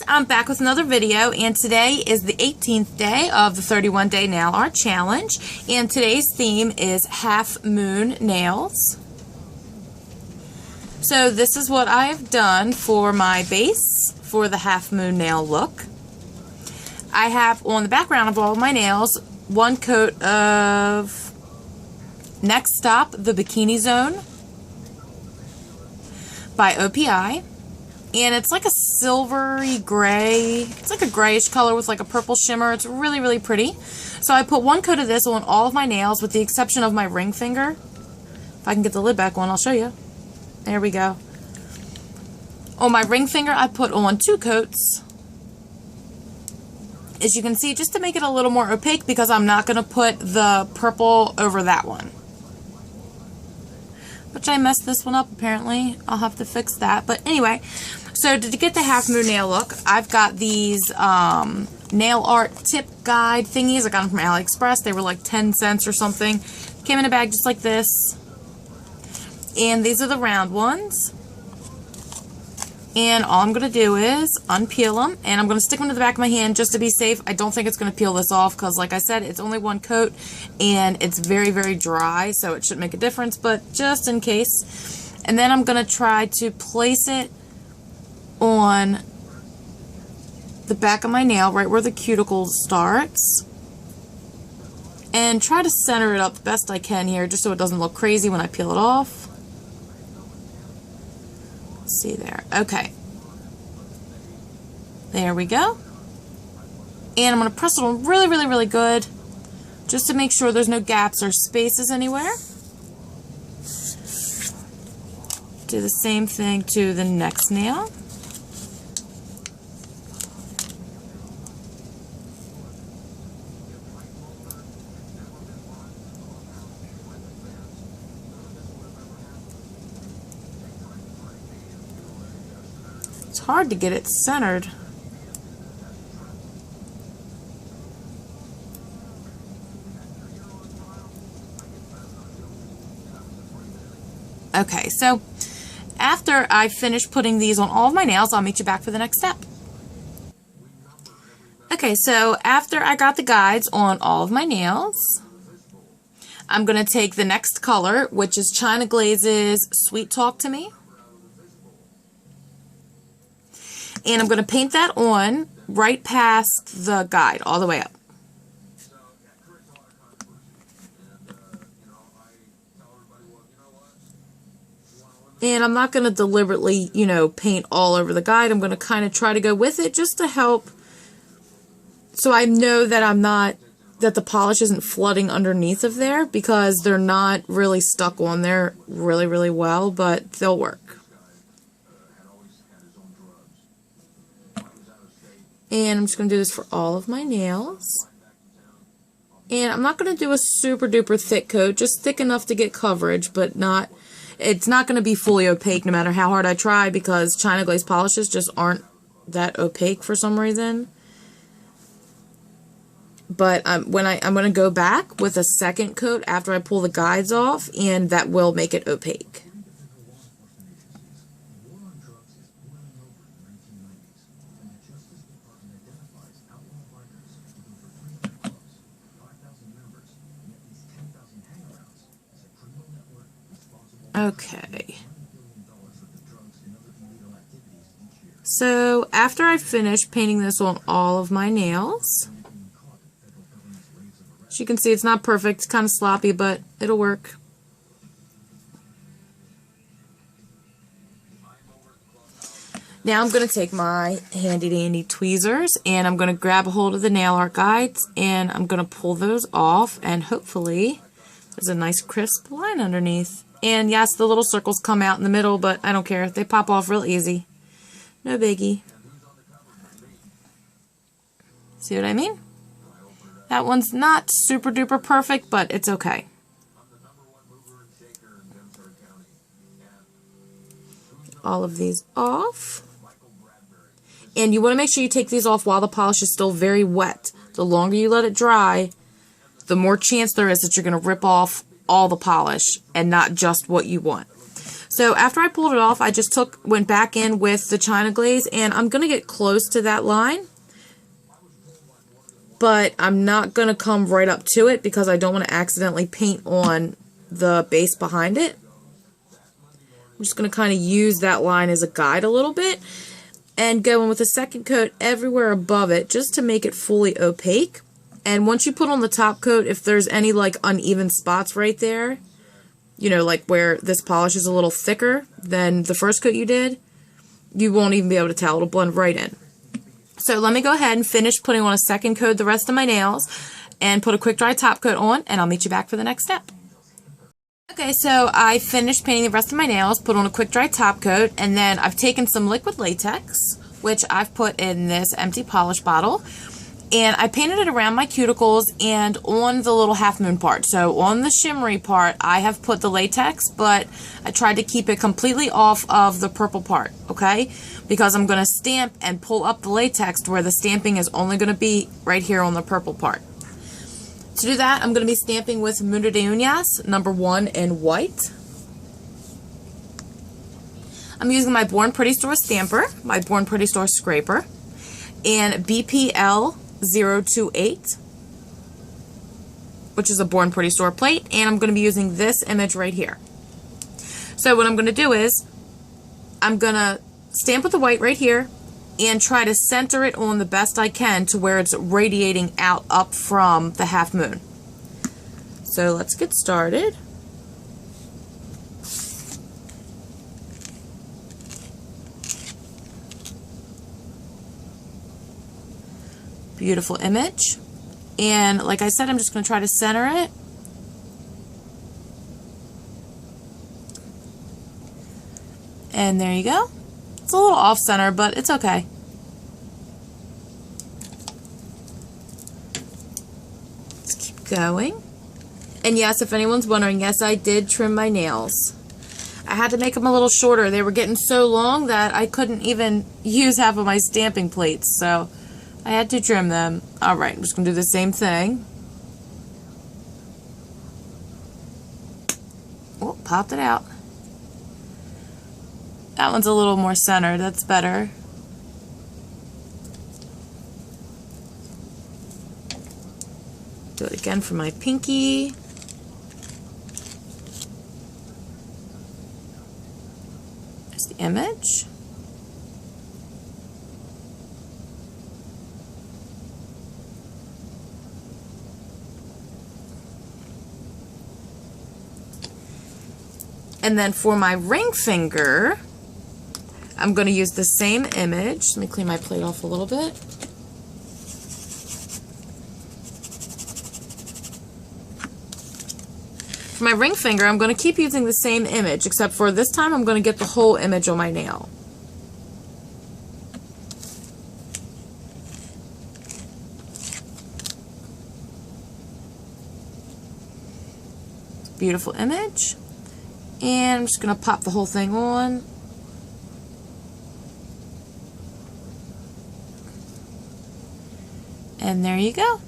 I'm back with another video, and today is the 18th day of the 31-day nail art challenge, and today's theme is half moon nails. So this is what I have done for my base for the half moon nail look. I have on the background of all of my nails one coat of Next Stop the Bikini Zone by OPI. And it's like a silvery gray. It's like a grayish color with like a purple shimmer. It's really, really pretty. So I put one coat of this on all of my nails with the exception of my ring finger. If I can get the lid back on, I'll show you. There we go. On my ring finger, I put on 2 coats. As you can see, just to make it a little more opaque because I'm not going to put the purple over that one. Which I messed this one up apparently. I'll have to fix that. But anyway, so to get the half moon nail look, I've got these nail art tip guide thingies. I got them from AliExpress. They were like 10 cents or something. Came in a bag just like this. And these are the round ones. And all I'm going to do is unpeel them. And I'm going to stick them to the back of my hand just to be safe. I don't think it's going to peel this off because, like I said, it's only one coat. And it's very, very dry. So it shouldn't make a difference. But just in case. And then I'm going to try to place it on the back of my nail, right where the cuticle starts. And try to center it up the best I can here, just so it doesn't look crazy when I peel it off. Let's see there. Okay. There we go. And I'm going to press it on really, really, really good, just to make sure there's no gaps or spaces anywhere. Do the same thing to the next nail. It's hard to get it centered. Okay, so after I finish putting these on all of my nails, I'll meet you back for the next step. Okay, so after I got the guides on all of my nails, I'm going to take the next color, which is China Glaze's Sweet Talk to Me. And I'm going to paint that on right past the guide, all the way up. And I'm not going to deliberately, paint all over the guide. I'm going to kind of try to go with it just to help. So I know that that the polish isn't flooding underneath of there because they're not really stuck on there really, really well, but they'll work. And I'm just going to do this for all of my nails. And I'm not going to do a super duper thick coat, just thick enough to get coverage, but not, it's not going to be fully opaque no matter how hard I try because China Glaze polishes just aren't that opaque for some reason. But I'm going to go back with a second coat after I pull the guides off, and that will make it opaque. Okay, so after I finish painting this on all of my nails, as you can see, it's not perfect, it's kind of sloppy, but it'll work. Now I'm going to take my handy dandy tweezers and I'm going to grab a hold of the nail art guides and I'm going to pull those off, and hopefully there's a nice crisp line underneath. And yes, the little circles come out in the middle, but I don't care. They pop off real easy. No biggie. See what I mean? That one's not super duper perfect, but it's okay. All of these off. And you want to make sure you take these off while the polish is still very wet. The longer you let it dry, the more chance there is that you're going to rip off all the polish and not just what you want. So after I pulled it off, I just went back in with the China Glaze, and I'm going to get close to that line, but I'm not going to come right up to it because I don't want to accidentally paint on the base behind it. I'm just going to kind of use that line as a guide a little bit and go in with a second coat everywhere above it just to make it fully opaque. And once you put on the top coat, if there's any like uneven spots right there, you know, like where this polish is a little thicker than the first coat you did, you won't even be able to tell. It'll blend right in. So let me go ahead and finish putting on a second coat the rest of my nails and put a quick dry top coat on, and I'll meet you back for the next step. Okay, so I finished painting the rest of my nails, put on a quick dry top coat, and then I've taken some liquid latex, which I've put in this empty polish bottle, and I painted it around my cuticles and on the little half moon part. So on the shimmery part, I have put the latex, but I tried to keep it completely off of the purple part, okay? Because I'm going to stamp and pull up the latex to where the stamping is only going to be right here on the purple part. To do that, I'm going to be stamping with Mundo de Uñas number 1 in white. I'm using my Born Pretty Store stamper, my Born Pretty Store scraper, and BPL 028, which is a Born Pretty Store plate, and I'm going to be using this image right here. So what I'm going to do is I'm going to stamp with the white right here and try to center it on the best I can to where it's radiating out up from the half moon. So let's get started. Beautiful image. And like I said, I'm just going to try to center it. And there you go. It's a little off center, but it's okay. Let's keep going. And yes, if anyone's wondering, yes, I did trim my nails. I had to make them a little shorter. They were getting so long that I couldn't even use half of my stamping plates, so I had to trim them. Alright, I'm just going to do the same thing. Oh, popped it out. That one's a little more centered. That's better. Do it again for my pinky. There's the image. And then for my ring finger, I'm going to use the same image. Let me clean my plate off a little bit. For my ring finger, I'm going to keep using the same image, except for this time I'm going to get the whole image on my nail. Beautiful image. And I'm just going to pop the whole thing on. And there you go.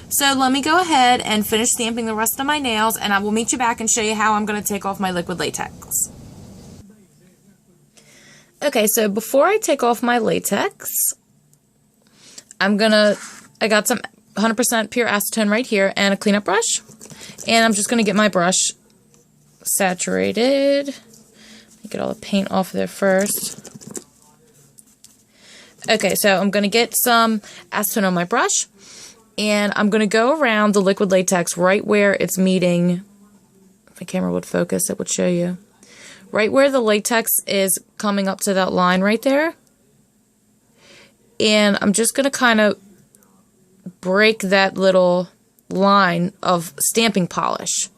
So let me go ahead and finish stamping the rest of my nails, and I will meet you back and show you how I'm going to take off my liquid latex. Okay, so before I take off my latex, I got some 100% pure acetone right here and a cleanup brush. And I'm just going to get my brush saturated. Get all the paint off there first. Okay, so I'm going to get some acetone on my brush, and I'm going to go around the liquid latex right where it's meeting. If the camera would focus, it would show you. Right where the latex is coming up to that line right there. And I'm just going to kind of break that little line of stamping polish.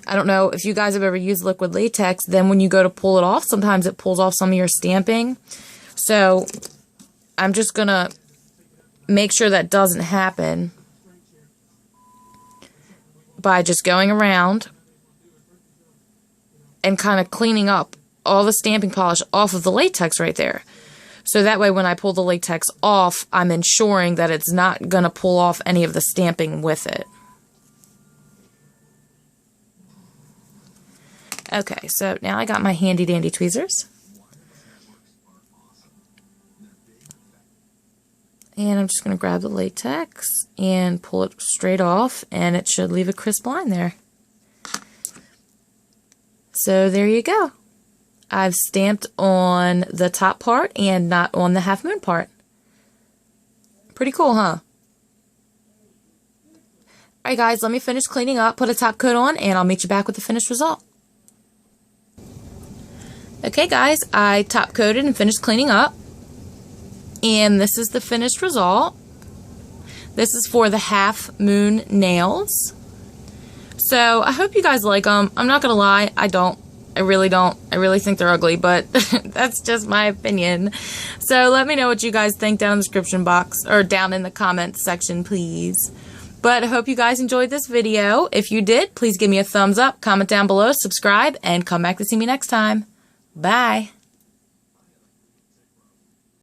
I don't know if you guys have ever used liquid latex, then when you go to pull it off, sometimes it pulls off some of your stamping. So I'm just going to make sure that doesn't happen by just going around and kind of cleaning up all the stamping polish off of the latex right there. So that way when I pull the latex off, I'm ensuring that it's not going to pull off any of the stamping with it. Okay, so now I got my handy dandy tweezers. And I'm just going to grab the latex and pull it straight off, and it should leave a crisp line there. So there you go. I've stamped on the top part and not on the half moon part. Pretty cool, huh? Alright guys, let me finish cleaning up, put a top coat on, and I'll meet you back with the finished result. Okay guys, I top coated and finished cleaning up. And this is the finished result. This is for the half moon nails. So I hope you guys like them. I'm not going to lie, I don't. I really don't. I really think they're ugly, but that's just my opinion. So let me know what you guys think down in the description box, or down in the comments section, please. But I hope you guys enjoyed this video. If you did, please give me a thumbs up, comment down below, subscribe, and come back to see me next time. Bye.